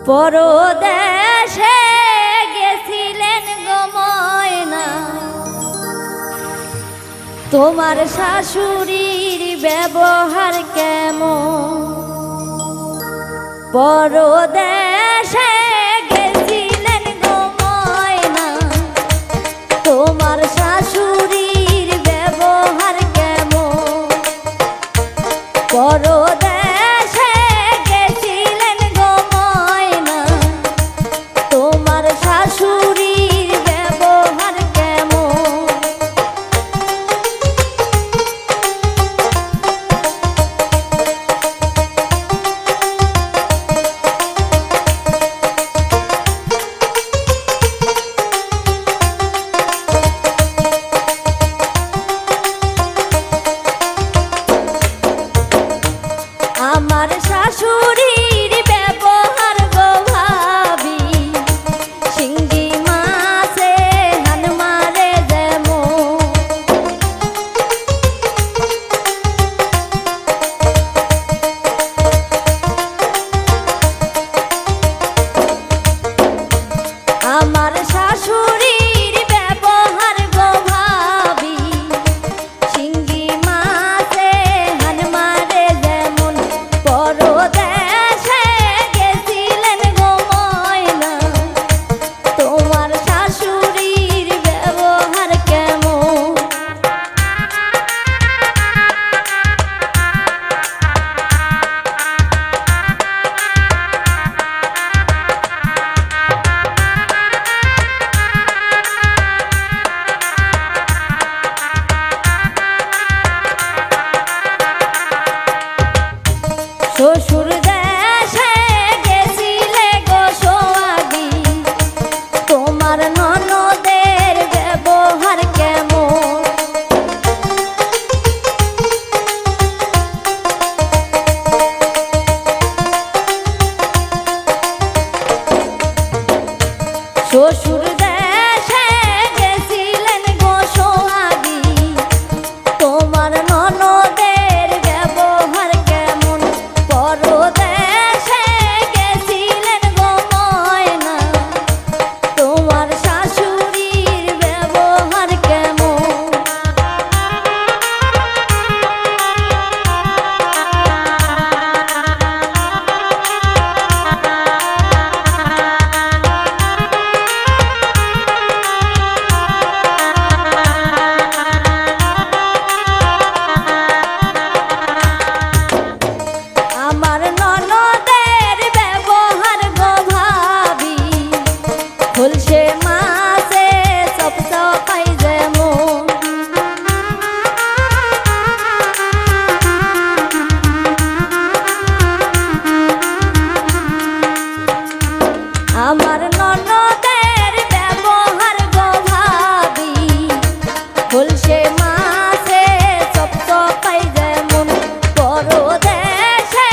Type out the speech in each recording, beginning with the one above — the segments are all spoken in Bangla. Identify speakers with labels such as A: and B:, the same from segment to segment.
A: পরদেশে গেছিলেন গো ময়না, তোমার শাশুড়ির ব্যবহার কেমন? পরদেশে গেছিলেন গো ময়না, তোমার শাশুড়ির ব্যবহার কেমন? পরদেশে গেছিলেন গো ময়না, তোমার শাশুড়ির ব্যবহার কেমন? আমার শাশুড়ির ব্যবহার গো ভাবি, শিঙ্গি মাছে হান মারে যেমন। আমার শাশুড়ির ব্যবহার গো ভাবি, শিঙ্গি মাছে হান মারে যেমন। পরদেশে গেছিলেন গো ময়না, তোমার শাশুড়ির ব্যবহার কেমন? শ্বশুর দেশে গেছিলে গো সোহাগী, তোমার ননদের ব্যবহার কেমন? শ্বশুর দেশে গেছিলেন গো সোহাগী, তোমার ননদের ব্যবহার কেমন? পরদেশে গেছিলেন গো ময়না, তোমার শাশুড়ির ব্যবহার কেমন? আমার ননদের ব্যবহার গো ভাবি, খুলছে মাছে চপচপাই যেমন। আমার ননদের ব্যবহার গো ভাবি, খুলছে মাছে চপচপাই যেমন। পরদেশে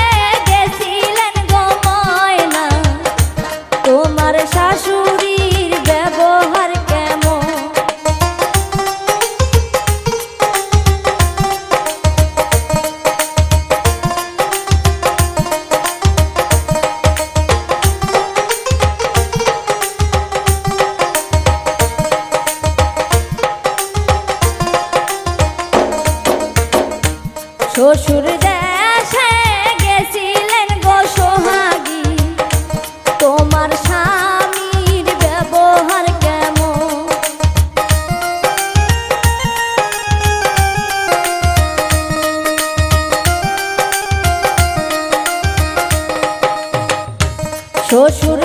A: গেছিলেন গো ময়না, তোমার শাশুড়ির ব্যবহার কেমন? শ্বশুর দেশে গেছিলেন গো সোহাগী, তোমার স্বামীর ব্যবহার কেমন? শ্বশুর